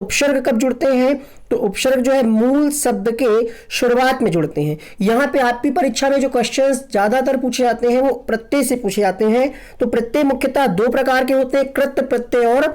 उपसर्ग कब जुड़ते हैं? तो उपसर्ग जो है मूल शब्द के शुरुआत में जुड़ते हैं। यहाँ पे आपकी परीक्षा में जो क्वेश्चंस ज्यादातर पूछे जाते हैं वो प्रत्यय से पूछे जाते हैं। तो प्रत्यय मुख्यतः दो प्रकार के होते हैं, कृत प्रत्यय और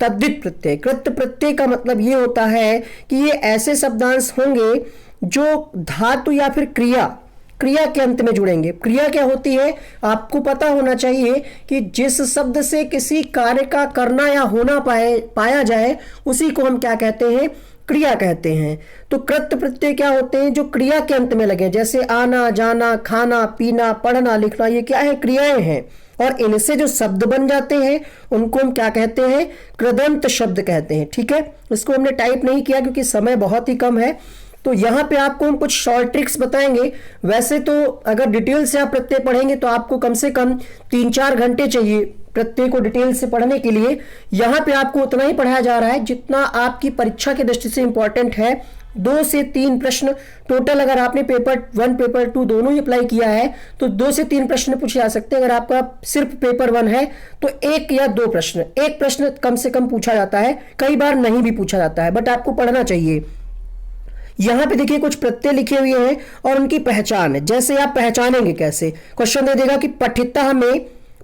तद्धित प्रत्यय। कृत प्रत्यय का मतलब ये होता है कि ये ऐसे शब्दांश होंगे जो धातु या फिर क्रिया के अंत में जुड़ेंगे। क्रिया क्या होती है आपको पता होना चाहिए कि जिस शब्द से किसी कार्य का करना या होना पाया जाए उसी को हम क्या कहते हैं? क्रिया कहते हैं। तो कृत प्रत्यय क्या होते हैं? जो क्रिया के अंत में लगे, जैसे आना, जाना, खाना, पीना, पढ़ना, लिखना, ये क्या है? क्रियाएं हैं। और इनसे जो शब्द बन जाते हैं उनको हम क्या कहते हैं? कृदंत शब्द कहते हैं। ठीक है, इसको हमने टाइप नहीं किया क्योंकि समय बहुत ही कम है। तो यहाँ पे आपको हम कुछ शॉर्ट ट्रिक्स बताएंगे। वैसे तो अगर डिटेल से आप प्रत्यय पढ़ेंगे तो आपको कम से कम 3-4 घंटे चाहिए प्रत्यय को डिटेल से पढ़ने के लिए। यहाँ पे आपको उतना ही पढ़ाया जा रहा है जितना आपकी परीक्षा की दृष्टि से इंपॉर्टेंट है। 2 से 3 प्रश्न टोटल, अगर आपने पेपर 1 पेपर 2 दोनों ही अप्लाई किया है तो 2 से 3 प्रश्न पूछे जा सकते हैं। अगर आपका सिर्फ पेपर 1 है तो 1 या 2 प्रश्न, 1 प्रश्न कम से कम पूछा जाता है, कई बार नहीं भी पूछा जाता है, बट आपको पढ़ना चाहिए। यहां पे देखिए कुछ प्रत्यय लिखे हुए हैं और उनकी पहचान है। जैसे आप पहचानेंगे कैसे? क्वेश्चन दे देगा कि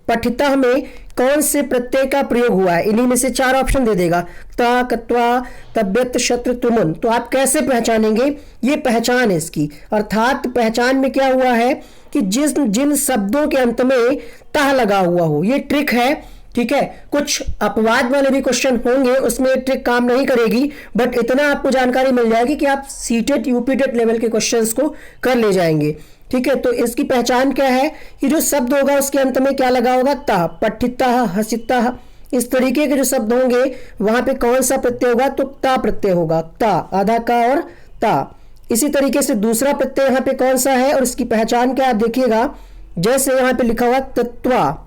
पठिता में कौन से प्रत्यय का प्रयोग हुआ है। इन्हीं में से 4 ऑप्शन दे देगा, ता, कत्वा, तब्यत, शत्रु, तुमन। तो आप कैसे पहचानेंगे? ये पहचान है इसकी। अर्थात पहचान में क्या हुआ है कि जिन शब्दों के अंत में ता लगा हुआ हो, ये ट्रिक है। ठीक है, कुछ अपवाद वाले भी क्वेश्चन होंगे, उसमें ट्रिक काम नहीं करेगी, बट इतना आपको जानकारी मिल जाएगी कि आप सीटेट यूपीटेट लेवल के क्वेश्चंस को कर ले जाएंगे। ठीक है, तो इसकी पहचान क्या है कि जो शब्द होगा उसके अंत में क्या लगा होगा? ता, पठिता, हसिता, इस तरीके के जो शब्द होंगे वहां पे कौन सा प्रत्यय होगा? तो ता प्रत्यय होगा। ता, आधा का और ता। इसी तरीके से दूसरा प्रत्यय यहाँ पे कौन सा है और इसकी पहचान क्या? आप देखिएगा, जैसे यहाँ पे लिखा हुआ तत्वा,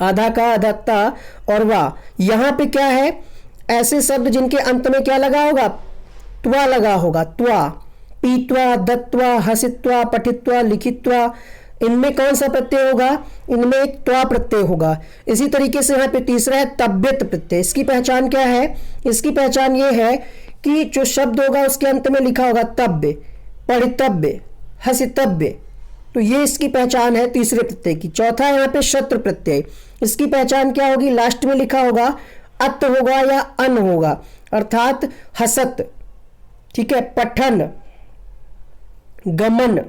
आधा का, आधा और वाह। यहां पे क्या है? ऐसे शब्द जिनके अंत में क्या लगा होगा? त्वा लगा होगा। त्वा, पीत्वा, दत्वा, हसित्वा, पठित्वा, लिखित्वा, इनमें कौन सा प्रत्यय होगा? इनमें एक त्वा प्रत्यय होगा। इसी तरीके से यहाँ पे तीसरा है तब्यत प्रत्यय। इसकी पहचान क्या है? इसकी पहचान ये है कि जो शब्द होगा उसके अंत में लिखा होगा तब्य, पढ़ितव्य, हसितव्य। तो ये इसकी पहचान है तीसरे प्रत्यय की। चौथा है यहाँ पे शत्रु प्रत्यय। इसकी पहचान क्या होगी? लास्ट में लिखा होगा अत होगा या अन होगा, अर्थात हसत। ठीक है, पठन, गमन,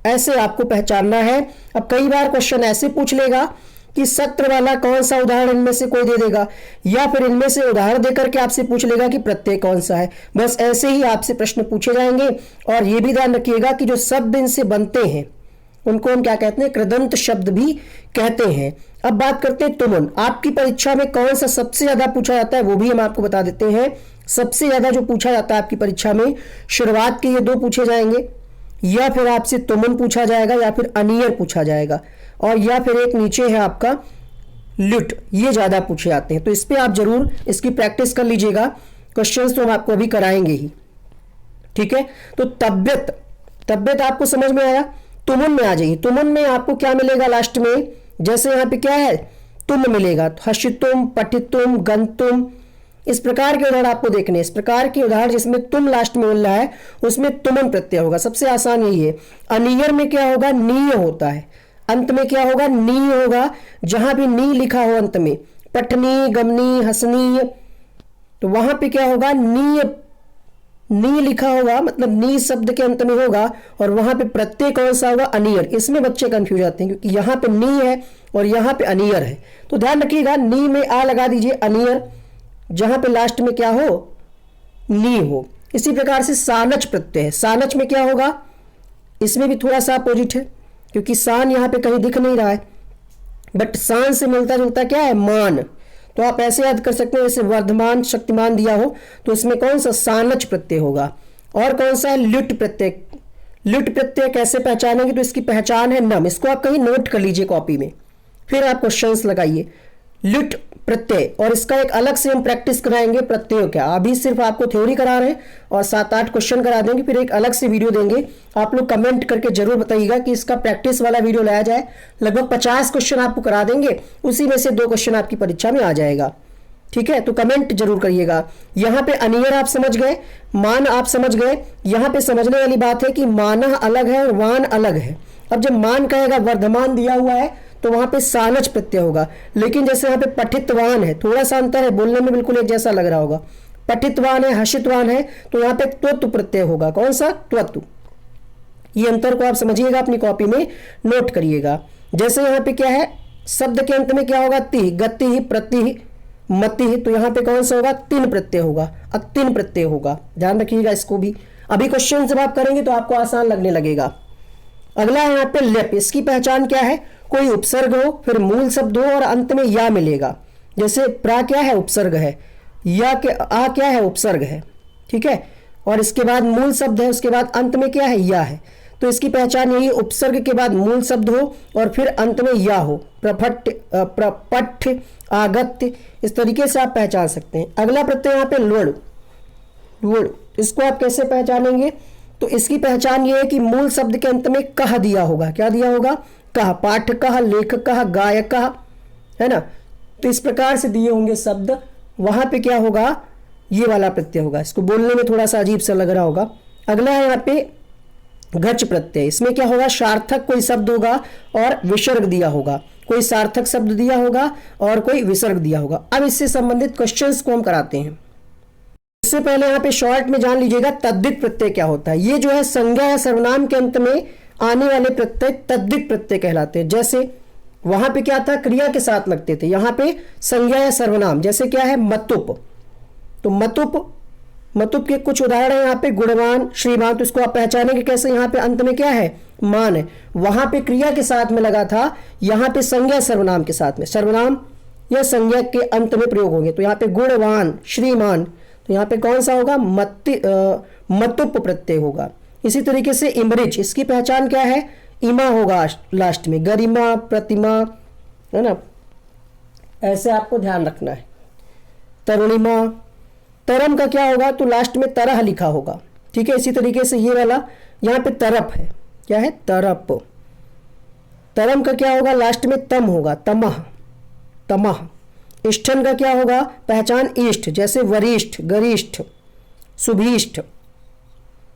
ऐसे आपको पहचानना है। अब कई बार क्वेश्चन ऐसे पूछ लेगा कि सत्र वाला कौन सा उदाहरण इनमें से कोई दे देगा, या फिर इनमें से उदाहरण देकर के आपसे पूछ लेगा कि प्रत्यय कौन सा है। बस ऐसे ही आपसे प्रश्न पूछे जाएंगे। और ये भी ध्यान रखिएगा कि जो शब्द इनसे बनते हैं उनको हम क्या कहते हैं? कृदंत शब्द भी कहते हैं। अब बात करते हैं तुमन। आपकी परीक्षा में कौन सा सबसे ज्यादा पूछा जाता है वो भी हम आपको बता देते हैं। सबसे ज्यादा जो पूछा जाता है आपकी परीक्षा में, शुरुआत के ये 2 पूछे जाएंगे, या फिर आपसे तुमन पूछा जाएगा या फिर अनियर पूछा जाएगा, और या फिर एक नीचे है आपका लुट। ये ज्यादा पूछे जाते हैं। तो इस पे आप जरूर इसकी प्रैक्टिस कर लीजिएगा। क्वेश्चंस तो हम आपको अभी कराएंगे ही। ठीक है, तो तब्यत आपको समझ में आया। तुमन में आ जाइए। तुमन में आपको क्या मिलेगा लास्ट में? जैसे यहाँ पे क्या है? तुम मिलेगा, हशितुम, पठितुम, गंतुम, इस प्रकार के उदाहरण आपको देखने। इस प्रकार के उदाहरण जिसमें तुम लास्ट में मिल रहा है उसमें तुमन प्रत्यय होगा। सबसे आसान यही है। अनियर में क्या होगा? नीय होता है। अंत में क्या होगा? नी होगा। जहां भी नी लिखा हो अंत में, पठनी, गमनी, हसनी, तो वहां पे क्या होगा? नी लिखा होगा, मतलब नी शब्द के अंत में होगा, और वहां पे प्रत्यय कौन सा होगा? अनियर। इसमें बच्चे कंफ्यूज आते हैं क्योंकि यहां पे नी है और यहां पे अनियर है। तो ध्यान रखिएगा, नी में आ लगा दीजिए, अनियर, जहां पे लास्ट में क्या हो? नी हो। इसी प्रकार से सानच प्रत्यय है। सानच में क्या होगा? इसमें भी थोड़ा सा अपोजिट है क्योंकि सान यहां पे कहीं दिख नहीं रहा है, बट सान से मिलता जुलता क्या है? मान। तो आप ऐसे याद कर सकते हैं, जैसे वर्धमान, शक्तिमान दिया हो तो इसमें कौन सा? सानच प्रत्यय होगा। और कौन सा है? लुट प्रत्यय। लुट प्रत्यय कैसे पहचानेंगे? तो इसकी पहचान है नम। इसको आप कहीं नोट कर लीजिए कॉपी में, फिर आप क्वेश्चंस लगाइए। लुट प्रत्यय, और इसका एक अलग से हम प्रैक्टिस कराएंगे प्रत्ययों का। अभी सिर्फ आपको थ्योरी करा रहे हैं और 7-8 क्वेश्चन करा देंगे, फिर एक अलग से वीडियो देंगे। आप लोग कमेंट करके जरूर बताइएगा कि इसका प्रैक्टिस वाला वीडियो लाया जाए। लगभग 50 क्वेश्चन आपको करा देंगे, उसी में से 2 क्वेश्चन आपकी परीक्षा में आ जाएगा। ठीक है, तो कमेंट जरूर करिएगा। यहाँ पे अनियर आप समझ गए, मान आप समझ गए। यहाँ पे समझने वाली बात है कि माना अलग है और वान अलग है। अब जब मान कहेगा वर्धमान दिया हुआ है तो वहां पे सानच प्रत्यय होगा, लेकिन जैसे यहाँ पे पठितवान है, थोड़ा सा अंतर है, बोलने में बिल्कुल एक जैसा लग रहा होगा। पठितवान है, हर्षितवान है, तो यहाँ पे त्वत्व प्रत्यय होगा। कौन सा? त्वत्व। ये अंतर को आप समझिएगा, अपनी कॉपी में नोट करिएगा। जैसे यहाँ पे क्या है, शब्द के अंत में क्या होगा? ति, गति, प्रति, मति, तो यहाँ पे कौन सा होगा? तीन प्रत्यय होगा, अतिन प्रत्यय होगा। ध्यान रखिएगा इसको भी। अभी क्वेश्चन जब आप करेंगे तो आपको आसान लगने लगेगा। अगला है यहाँ पे लेप। इसकी पहचान क्या है? कोई उपसर्ग हो, फिर मूल शब्द हो और अंत में या मिलेगा। जैसे प्रा क्या है? उपसर्ग है। या के आ क्या है? उपसर्ग है। ठीक है, और इसके बाद मूल शब्द है, उसके बाद अंत में क्या है? या है। तो इसकी पहचान यही, उपसर्ग के बाद मूल शब्द हो और फिर अंत में या हो। प्रफट, प्रपठ, आगत्य, इस तरीके से आप पहचान सकते हैं। अगला प्रत्यय यहाँ पे लुड़। लुड़, इसको आप कैसे पहचानेंगे? तो इसकी पहचान ये है कि मूल शब्द के अंत में कह दिया होगा। क्या दिया होगा? कह, पाठ कह, लेख कह, गायक कह, है ना। तो इस प्रकार से दिए होंगे शब्द, वहां पे क्या होगा? ये वाला प्रत्यय होगा। इसको बोलने में थोड़ा सा अजीब सा लग रहा होगा। अगला है यहाँ पे गच प्रत्यय। इसमें क्या होगा? सार्थक कोई शब्द होगा और विसर्ग दिया होगा। कोई सार्थक शब्द दिया होगा और कोई विसर्ग दिया होगा। अब इससे संबंधित क्वेश्चंस को हम कराते हैं। इससे पहले यहाँ पे शॉर्ट में जान लीजिएगा तद्धित प्रत्यय क्या होता है। ये जो है संज्ञा या सर्वनाम के अंत में आने वाले प्रत्यय तद्धित प्रत्यय कहलाते हैं। जैसे वहां पे क्या था? क्रिया के साथ लगते थे, यहाँ पे संज्ञा या सर्वनाम। जैसे क्या है? मतुप। तो मतुप, मतुप के कुछ उदाहरण है यहाँ पे, गुणवान, श्रीमान। तो इसको आप पहचानेंगे कैसे? यहाँ पे अंत में क्या है? मान है। वहां पे क्रिया के साथ में लगा था, यहाँ पे संज्ञा सर्वनाम के साथ में, सर्वनाम या संज्ञा के अंत में प्रयोग होंगे। तो यहाँ पे गुणवान, श्रीमान, तो यहाँ पे कौन सा होगा? मतुप प्रत्यय होगा। इसी तरीके से इमरिच, इसकी पहचान क्या है? इमा होगा लास्ट में। गरिमा, प्रतिमा, है ना, ऐसे आपको ध्यान रखना है। तरुणिमा, तरम का क्या होगा? तो लास्ट में तरह लिखा होगा। ठीक है, इसी तरीके से ये वाला यहाँ पे तरप है। क्या है? तरप। तरम का क्या होगा? लास्ट में तम होगा, तमह, तमह। इष्टन का क्या होगा? पहचान इष्ट, जैसे वरिष्ठ, गरिष्ठ, सुभीष्ठ,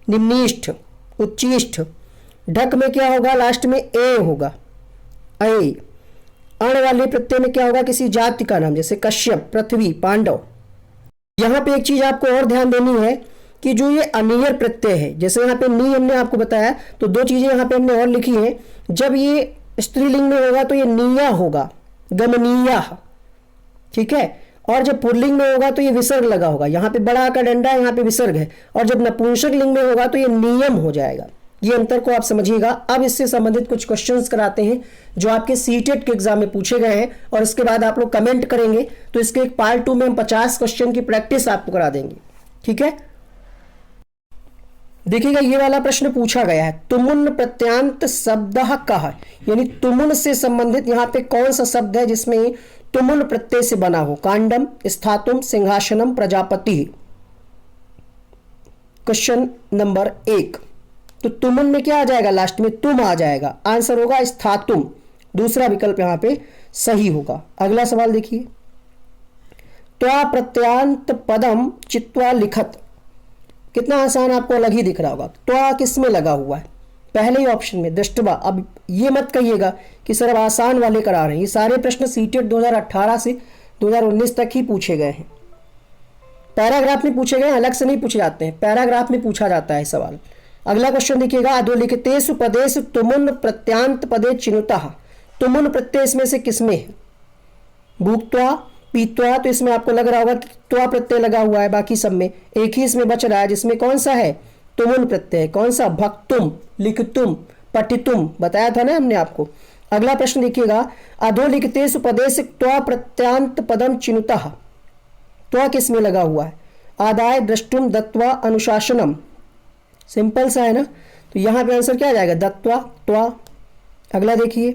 निम्निष्ठ, उच्चिष्ठ। ढक में क्या होगा? लास्ट में ए होगा, ऐ। अण वाले प्रत्यय में क्या होगा? किसी जाति का नाम, जैसे कश्यप, पृथ्वी, पांडव। यहां पे एक चीज आपको और ध्यान देनी है कि जो ये अनियर प्रत्यय है, जैसे यहाँ पे नी हमने आपको बताया, तो दो चीजें यहाँ पे हमने और लिखी हैं। जब ये स्त्रीलिंग में होगा तो ये निया होगा, गमनीया। ठीक है, और जब पुल्लिंग में होगा तो ये विसर्ग लगा होगा। यहाँ पे बड़ा का डंडा है, यहाँ पे विसर्ग है। और जब नपुंसक लिंग में होगा तो ये नियम हो जाएगा। ये अंतर को आप समझिएगा। अब इससे संबंधित कुछ क्वेश्चंस कराते हैं जो आपके सीटेट के एग्जाम में पूछे गए हैं, और इसके बाद आप लोग कमेंट करेंगे तो इसके एक पार्ट 2 में हम 50 क्वेश्चन की प्रैक्टिस आपको करा देंगे। ठीक है, देखिएगा ये वाला प्रश्न पूछा गया है, तुमुन प्रत्यांत शब्द कह, यानी तुमुन से संबंधित यहाँ पे कौन सा शब्द है जिसमें तुमुन प्रत्यय से बना हो? कांडम, स्थातुम, सिंहासनम, प्रजापति। Question number 1। तो तुमुन में क्या आ जाएगा? लास्ट में तुम आ जाएगा। आंसर होगा स्थातुम, दूसरा विकल्प यहां पे सही होगा। अगला सवाल देखिए, त्वा प्रत्यांत पदम चित्वा लिखत। कितना आसान, आपको अलग ही दिख रहा होगा। त्वा किस में लगा हुआ है? पहले ही ऑप्शन में, दृष्टवा। अब ये मत कहिएगा कि सर अब आसान वाले करा रहे हैं। ये सारे प्रश्न सीटेट 2018 से 2019 तक ही पूछे गए हैं। पैराग्राफ में पूछे गए, अलग से नहीं पूछे जाते हैं, पैराग्राफ में पूछा जाता है सवाल। अगला क्वेश्चन देखिएगा, अधोलिखितेषु पदेषु तुमुन प्रत्यांत पदे चिनुतः। तुमुन प्रत्यय इसमें से किसमें है? भुक्त्वा, पीत्वा। तो इसमें आपको लग रहा होगा कि त्वा प्रत्यय लगा हुआ है, बाकी सब में एक ही इसमें बच रहा है, जिसमें कौन सा है? तुमुन प्रत्यय। कौन सा? भक्तुम, लिखतुम, पठितुम, बताया था ना हमने आपको। अगला प्रश्न देखिएगा, अधोलिखितेषु पदेषु त्वा प्रत्यांत पदम चिनुतः। त्वा किस में लगा हुआ है? आदाय, द्रष्टुम, दत्वा, अनुशासनम। सिंपल सा है ना, तो यहां पे आंसर क्या आ जाएगा? दत्वा, त्वा। अगला देखिए,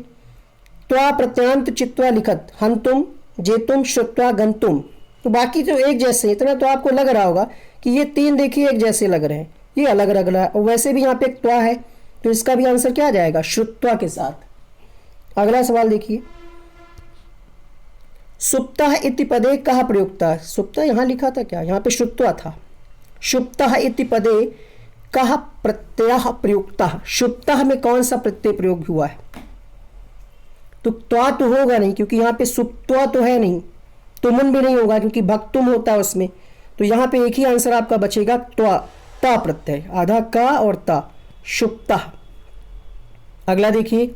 त्वा प्रत्यांत चित्वा लिखत, हंतुम, जेतुम, श्रुत्वा, गंतुम। तो बाकी तो एक जैसे, इतना तो आपको लग रहा होगा कि ये तीन देखिए एक जैसे लग रहे हैं, ये अलग लग रहा है। और वैसे भी यहाँ पे एक त्वा है, तो इसका भी आंसर क्या आ जाएगा? श्रुत्वा के साथ। अगला सवाल देखिए, सुप्तः इति पदे कः प्रयुक्तः, सुप्तः यहाँ लिखा था क्या, यहाँ पे श्रुत्वा था। शुप्तः इति पदे कः प्रत्ययः प्रयुक्तः, शुप्तः में कौन सा प्रत्यय प्रयोग हुआ है, तो त्वा तो होगा नहीं क्योंकि यहाँ पे सुप्त्वा तो है नहीं, तुमुन भी नहीं होगा क्योंकि भक्तुम होता है उसमें, तो यहाँ पे एक ही आंसर आपका बचेगा त्वा, ता प्रत्यय, आधा का और ता, शुप्तः। अगला देखिए